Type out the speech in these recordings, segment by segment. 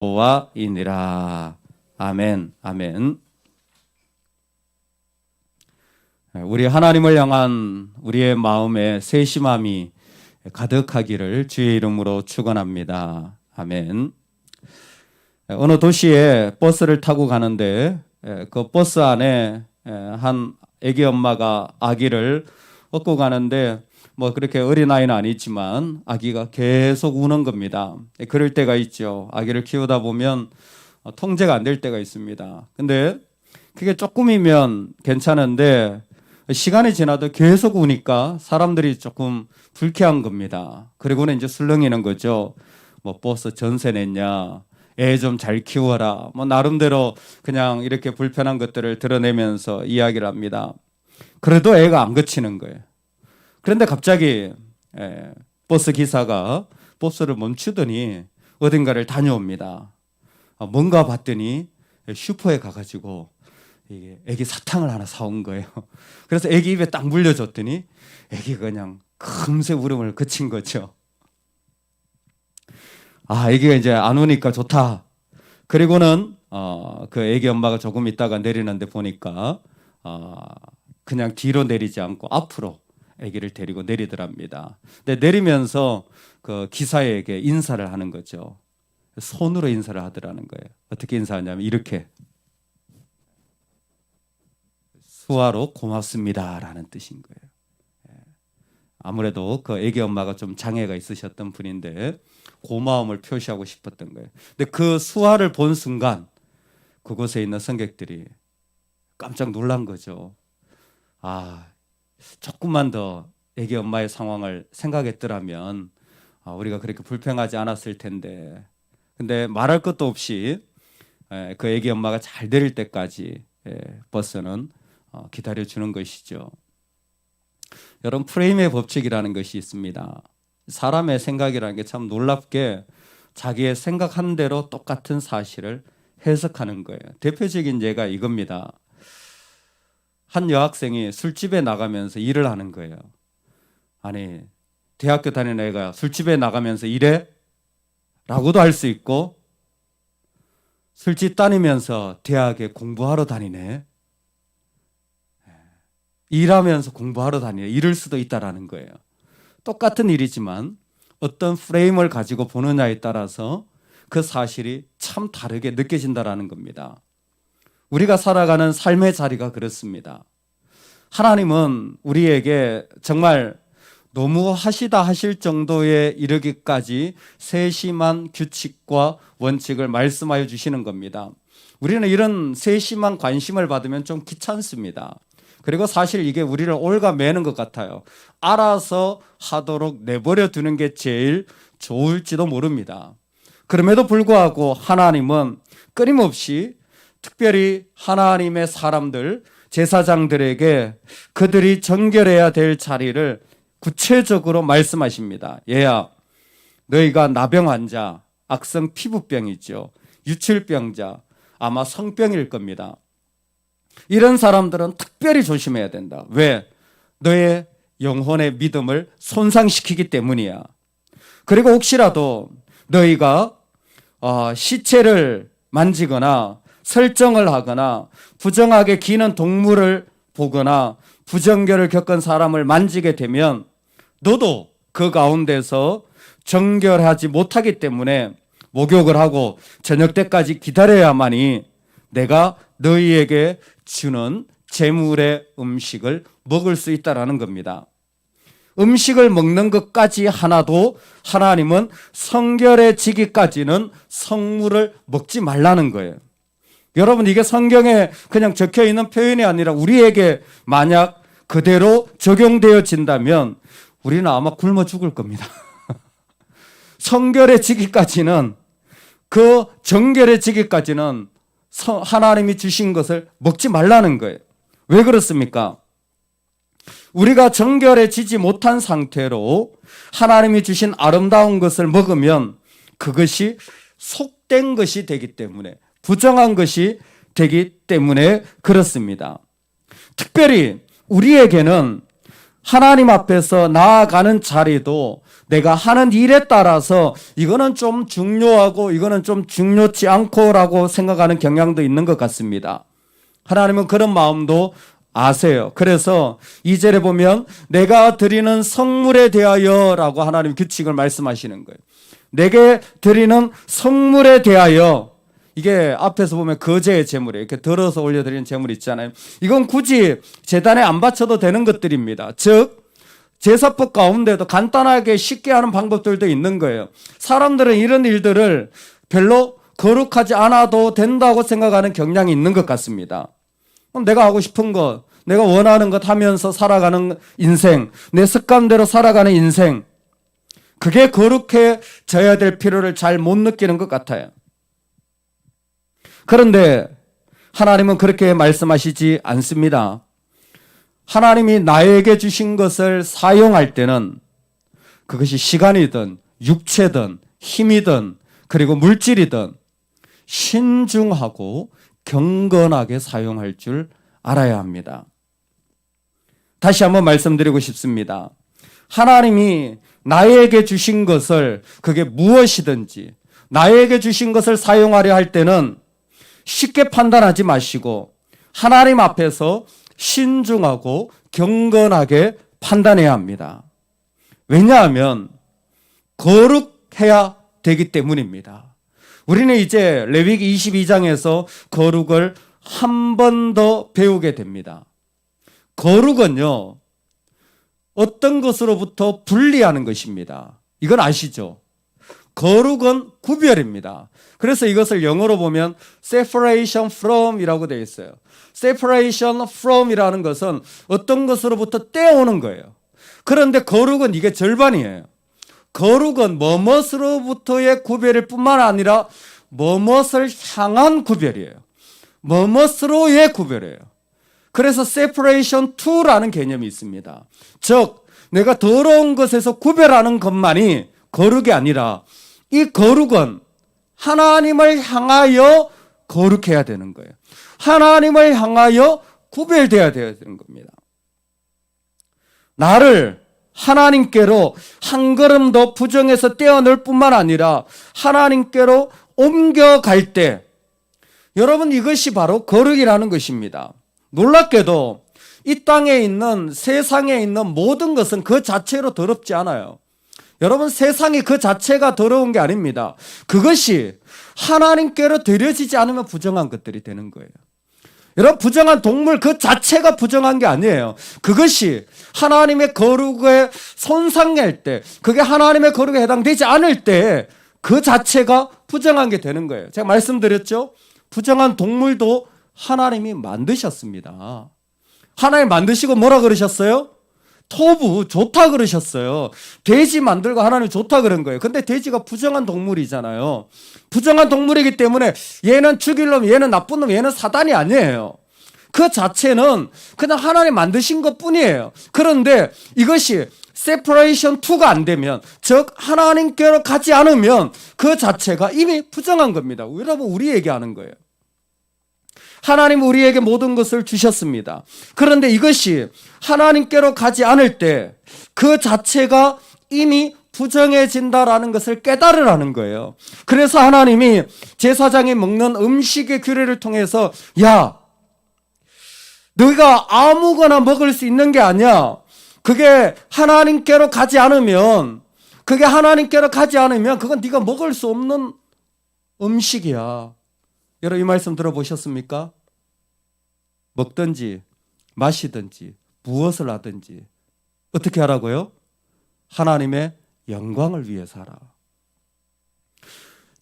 와이니라. 아멘, 아멘. 우리 하나님을 향한 우리의 마음에 세심함이 가득하기를 주의 이름으로 축원합니다. 아멘. 어느 도시에 버스를 타고 가는데 그 버스 안에 한 아기 엄마가 아기를 업고 가는데 뭐 그렇게 어린아이는 아니지만 아기가 계속 우는 겁니다. 그럴 때가 있죠. 아기를 키우다 보면 통제가 안 될 때가 있습니다. 근데 그게 조금이면 괜찮은데 시간이 지나도 계속 우니까 사람들이 조금 불쾌한 겁니다. 그리고는 이제 술렁이는 거죠. 뭐 버스 전세 냈냐, 애 좀 잘 키워라, 뭐 나름대로 그냥 이렇게 불편한 것들을 드러내면서 이야기를 합니다. 그래도 애가 안 그치는 거예요. 그런데 갑자기 버스 기사가 버스를 멈추더니 어딘가를 다녀옵니다. 뭔가 봤더니 슈퍼에 가가지고 애기 사탕을 하나 사온 거예요. 그래서 애기 입에 딱 물려줬더니 애기가 그냥 금세 울음을 그친 거죠. 아, 애기가 이제 안 우니까 좋다. 그리고는 그 애기 엄마가 조금 있다가 내리는데 보니까 그냥 뒤로 내리지 않고 앞으로 아기를 데리고 내리더랍니다. 근데 내리면서 그 기사에게 인사를 하는 거죠. 손으로 인사를 하더라는 거예요. 어떻게 인사하냐면 이렇게, 수화로 고맙습니다라는 뜻인 거예요. 아무래도 그 아기 엄마가 좀 장애가 있으셨던 분인데 고마움을 표시하고 싶었던 거예요. 근데 그 수화를 본 순간 그곳에 있는 승객들이 깜짝 놀란 거죠. 아, 조금만 더 아기 엄마의 상황을 생각했더라면 우리가 그렇게 불평하지 않았을 텐데. 근데 말할 것도 없이 그 아기 엄마가 잘 내릴 때까지 버스는 기다려주는 것이죠. 여러분, 프레임의 법칙이라는 것이 있습니다. 사람의 생각이라는 게 참 놀랍게 자기의 생각한 대로 똑같은 사실을 해석하는 거예요. 대표적인 예가 이겁니다. 한 여학생이 술집에 나가면서 일을 하는 거예요. 아니, 대학교 다니는 애가 술집에 나가면서 일해? 라고도 할 수 있고, 술집 다니면서 대학에 공부하러 다니네, 일하면서 공부하러 다니네, 이럴 수도 있다라는 거예요. 똑같은 일이지만 어떤 프레임을 가지고 보느냐에 따라서 그 사실이 참 다르게 느껴진다라는 겁니다. 우리가 살아가는 삶의 자리가 그렇습니다. 하나님은 우리에게 정말 너무하시다 하실 정도에 이르기까지 세심한 규칙과 원칙을 말씀하여 주시는 겁니다. 우리는 이런 세심한 관심을 받으면 좀 귀찮습니다. 그리고 사실 이게 우리를 올가매는 것 같아요. 알아서 하도록 내버려 두는 게 제일 좋을지도 모릅니다. 그럼에도 불구하고 하나님은 끊임없이 특별히 하나님의 사람들, 제사장들에게 그들이 정결해야 될 자리를 구체적으로 말씀하십니다. 얘야, 너희가 나병 환자, 악성 피부병이죠, 유출병자, 아마 성병일 겁니다. 이런 사람들은 특별히 조심해야 된다. 왜? 너의 영혼의 믿음을 손상시키기 때문이야. 그리고 혹시라도 너희가 시체를 만지거나 설정을 하거나 부정하게 기는 동물을 보거나 부정결을 겪은 사람을 만지게 되면 너도 그 가운데서 정결하지 못하기 때문에 목욕을 하고 저녁 때까지 기다려야만이 내가 너희에게 주는 제물의 음식을 먹을 수 있다라는 겁니다. 음식을 먹는 것까지 하나도 하나님은 성결해지기까지는 성물을 먹지 말라는 거예요. 여러분, 이게 성경에 그냥 적혀 있는 표현이 아니라 우리에게 만약 그대로 적용되어진다면 우리는 아마 굶어 죽을 겁니다. 성결해지기까지는, 그 정결해지기까지는 하나님이 주신 것을 먹지 말라는 거예요. 왜 그렇습니까? 우리가 정결해지지 못한 상태로 하나님이 주신 아름다운 것을 먹으면 그것이 속된 것이 되기 때문에, 부정한 것이 되기 때문에 그렇습니다. 특별히 우리에게는 하나님 앞에서 나아가는 자리도 내가 하는 일에 따라서 이거는 좀 중요하고 이거는 좀 중요치 않고라고 생각하는 경향도 있는 것 같습니다. 하나님은 그런 마음도 아세요. 그래서 2절에 보면 내가 드리는 성물에 대하여라고 하나님 규칙을 말씀하시는 거예요. 내게 드리는 성물에 대하여, 이게 앞에서 보면 거제의 제물이에요. 이렇게 덜어서 올려드리는 제물 있잖아요. 이건 굳이 제단에 안 바쳐도 되는 것들입니다. 즉 제사법 가운데도 간단하게 쉽게 하는 방법들도 있는 거예요. 사람들은 이런 일들을 별로 거룩하지 않아도 된다고 생각하는 경향이 있는 것 같습니다. 그럼 내가 하고 싶은 것, 내가 원하는 것 하면서 살아가는 인생, 내 습관대로 살아가는 인생, 그게 거룩해져야 될 필요를 잘 못 느끼는 것 같아요. 그런데 하나님은 그렇게 말씀하시지 않습니다. 하나님이 나에게 주신 것을 사용할 때는 그것이 시간이든 육체든 힘이든 그리고 물질이든 신중하고 경건하게 사용할 줄 알아야 합니다. 다시 한번 말씀드리고 싶습니다. 하나님이 나에게 주신 것을, 그게 무엇이든지 나에게 주신 것을 사용하려 할 때는 쉽게 판단하지 마시고 하나님 앞에서 신중하고 경건하게 판단해야 합니다. 왜냐하면 거룩해야 되기 때문입니다. 우리는 이제 레위기 22장에서 거룩을 한 번 더 배우게 됩니다. 거룩은요, 어떤 것으로부터 분리하는 것입니다. 이건 아시죠? 거룩은 구별입니다. 그래서 이것을 영어로 보면 separation from 이라고 되어 있어요. separation from 이라는 것은 어떤 것으로부터 떼어오는 거예요. 그런데 거룩은 이게 절반이에요. 거룩은 뭐뭇으로부터의 구별일 뿐만 아니라 뭐뭇을 향한 구별이에요. 뭐뭇으로의 구별이에요. 그래서 separation to라는 개념이 있습니다. 즉 내가 더러운 것에서 구별하는 것만이 거룩이 아니라 이 거룩은 하나님을 향하여 거룩해야 되는 거예요. 하나님을 향하여 구별되어야 되는 겁니다. 나를 하나님께로 한 걸음 더 부정해서 떼어낼 뿐만 아니라 하나님께로 옮겨갈 때, 여러분, 이것이 바로 거룩이라는 것입니다. 놀랍게도 이 땅에 있는, 세상에 있는 모든 것은 그 자체로 더럽지 않아요. 여러분, 세상이 그 자체가 더러운 게 아닙니다. 그것이 하나님께로 드려지지 않으면 부정한 것들이 되는 거예요. 여러분, 부정한 동물 그 자체가 부정한 게 아니에요. 그것이 하나님의 거룩에 손상할 때, 그게 하나님의 거룩에 해당되지 않을 때 그 자체가 부정한 게 되는 거예요. 제가 말씀드렸죠? 부정한 동물도 하나님이 만드셨습니다. 하나님 만드시고 뭐라 그러셨어요? 토부, 좋다 그러셨어요. 돼지 만들고 하나님 좋다 그런 거예요. 근데 돼지가 부정한 동물이잖아요. 부정한 동물이기 때문에 얘는 죽일 놈, 얘는 나쁜 놈, 얘는 사단이 아니에요. 그 자체는 그냥 하나님 만드신 것 뿐이에요. 그런데 이것이 separation 2가 안 되면, 즉 하나님께로 가지 않으면 그 자체가 이미 부정한 겁니다. 여러분, 우리 얘기하는 거예요. 하나님 우리에게 모든 것을 주셨습니다. 그런데 이것이 하나님께로 가지 않을 때 그 자체가 이미 부정해진다라는 것을 깨달으라는 거예요. 그래서 하나님이 제사장이 먹는 음식의 규례를 통해서, 야, 너희가 아무거나 먹을 수 있는 게 아니야. 그게 하나님께로 가지 않으면, 그건 네가 먹을 수 없는 음식이야. 여러분, 이 말씀 들어보셨습니까? 먹든지 마시든지 무엇을 하든지 어떻게 하라고요? 하나님의 영광을 위해서 하라.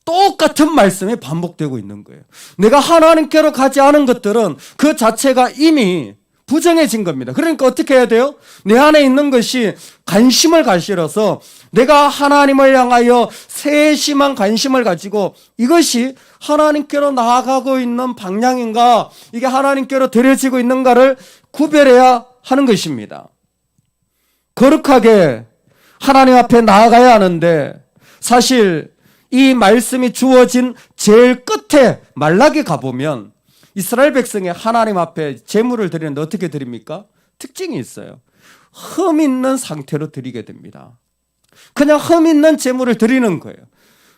똑같은 말씀이 반복되고 있는 거예요. 내가 하나님께로 가지 않은 것들은 그 자체가 이미 부정해진 겁니다. 그러니까 어떻게 해야 돼요? 내 안에 있는 것이 관심을 가지러서 내가 하나님을 향하여 세심한 관심을 가지고 이것이 하나님께로 나아가고 있는 방향인가, 이게 하나님께로 데려지고 있는가를 구별해야 하는 것입니다. 거룩하게 하나님 앞에 나아가야 하는데, 사실 이 말씀이 주어진 제일 끝에 말라기 가보면 이스라엘 백성이 하나님 앞에 제물을 드리는데 어떻게 드립니까? 특징이 있어요. 흠 있는 상태로 드리게 됩니다. 그냥 흠 있는 제물을 드리는 거예요.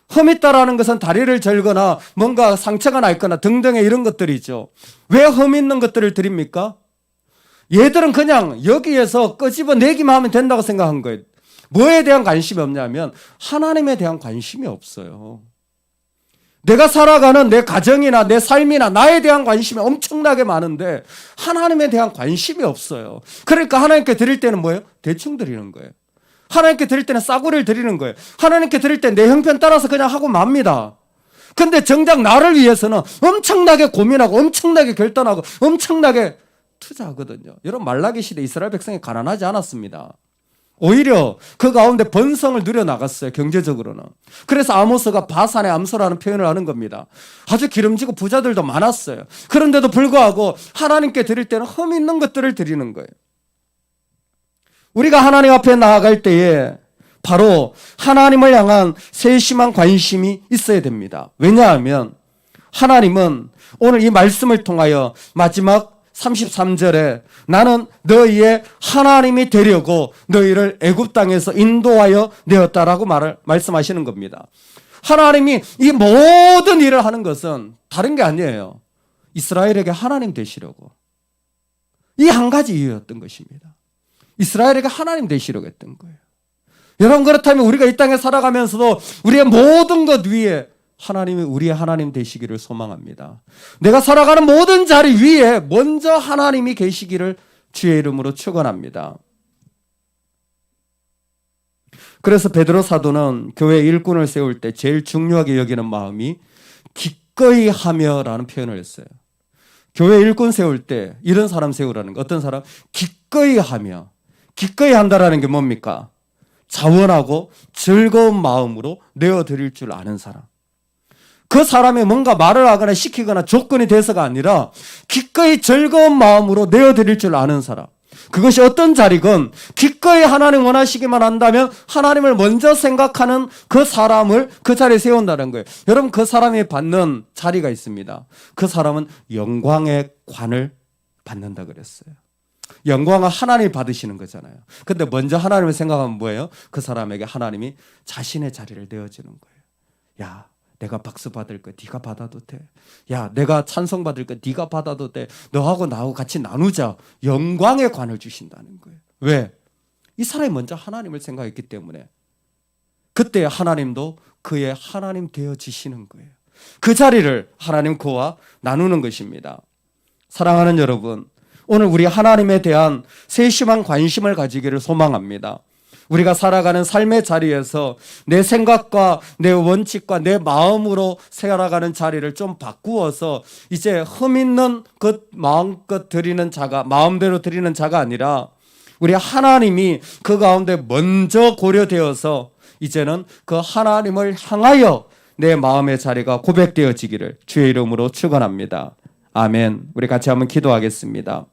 흠 있다라는 것은 다리를 절거나 뭔가 상처가 나 있거나 등등의 이런 것들이죠. 왜 흠 있는 것들을 드립니까? 얘들은 그냥 여기에서 끄집어내기만 하면 된다고 생각한 거예요. 뭐에 대한 관심이 없냐면 하나님에 대한 관심이 없어요. 내가 살아가는 내 가정이나 내 삶이나 나에 대한 관심이 엄청나게 많은데 하나님에 대한 관심이 없어요. 그러니까 하나님께 드릴 때는 뭐예요? 대충 드리는 거예요. 하나님께 드릴 때는 싸구려를 드리는 거예요. 하나님께 드릴 때 내 형편 따라서 그냥 하고 맙니다. 근데 정작 나를 위해서는 엄청나게 고민하고 엄청나게 결단하고 엄청나게 투자하거든요. 여러분, 말라기 시대 이스라엘 백성이 가난하지 않았습니다. 오히려 그 가운데 번성을 누려나갔어요. 경제적으로는. 그래서 아모스가 바산의 암소라는 표현을 하는 겁니다. 아주 기름지고 부자들도 많았어요. 그런데도 불구하고 하나님께 드릴 때는 흠 있는 것들을 드리는 거예요. 우리가 하나님 앞에 나아갈 때에 바로 하나님을 향한 세심한 관심이 있어야 됩니다. 왜냐하면 하나님은 오늘 이 말씀을 통하여 마지막 33절에 나는 너희의 하나님이 되려고 너희를 애굽 땅에서 인도하여 내었다라고 말씀하시는 겁니다. 하나님이 이 모든 일을 하는 것은 다른 게 아니에요. 이스라엘에게 하나님 되시려고. 이 한 가지 이유였던 것입니다. 이스라엘에게 하나님 되시려고 했던 거예요. 여러분, 그렇다면 우리가 이 땅에 살아가면서도 우리의 모든 것 위에 하나님이 우리의 하나님 되시기를 소망합니다. 내가 살아가는 모든 자리 위에 먼저 하나님이 계시기를 주의 이름으로 축원합니다. 그래서 베드로 사도는 교회 일꾼을 세울 때 제일 중요하게 여기는 마음이 기꺼이 하며라는 표현을 했어요. 교회 일꾼 세울 때 이런 사람 세우라는 거. 어떤 사람? 기꺼이 하며. 기꺼이 한다라는 게 뭡니까? 자원하고 즐거운 마음으로 내어드릴 줄 아는 사람. 그 사람이 뭔가 말을 하거나 시키거나 조건이 돼서가 아니라 기꺼이 즐거운 마음으로 내어드릴 줄 아는 사람. 그것이 어떤 자리건 기꺼이 하나님 원하시기만 한다면 하나님을 먼저 생각하는 그 사람을 그 자리에 세운다는 거예요. 여러분, 그 사람이 받는 자리가 있습니다. 그 사람은 영광의 관을 받는다 그랬어요. 영광은 하나님이 받으시는 거잖아요. 근데 먼저 하나님을 생각하면 뭐예요? 그 사람에게 하나님이 자신의 자리를 내어주는 거예요. 야, 내가 박수 받을 거 네가 받아도 돼. 야, 내가 찬송 받을 거 네가 받아도 돼. 너하고 나하고 같이 나누자. 영광의 관을 주신다는 거예요. 왜? 이 사람이 먼저 하나님을 생각했기 때문에 그때 하나님도 그의 하나님 되어지시는 거예요. 그 자리를 하나님 그와 나누는 것입니다. 사랑하는 여러분, 오늘 우리 하나님에 대한 세심한 관심을 가지기를 소망합니다. 우리가 살아가는 삶의 자리에서 내 생각과 내 원칙과 내 마음으로 살아가는 자리를 좀 바꾸어서 이제 흠 있는 것 마음껏 드리는 자가, 마음대로 드리는 자가 아니라 우리 하나님이 그 가운데 먼저 고려되어서 이제는 그 하나님을 향하여 내 마음의 자리가 고백되어지기를 주의 이름으로 축원합니다. 아멘. 우리 같이 한번 기도하겠습니다.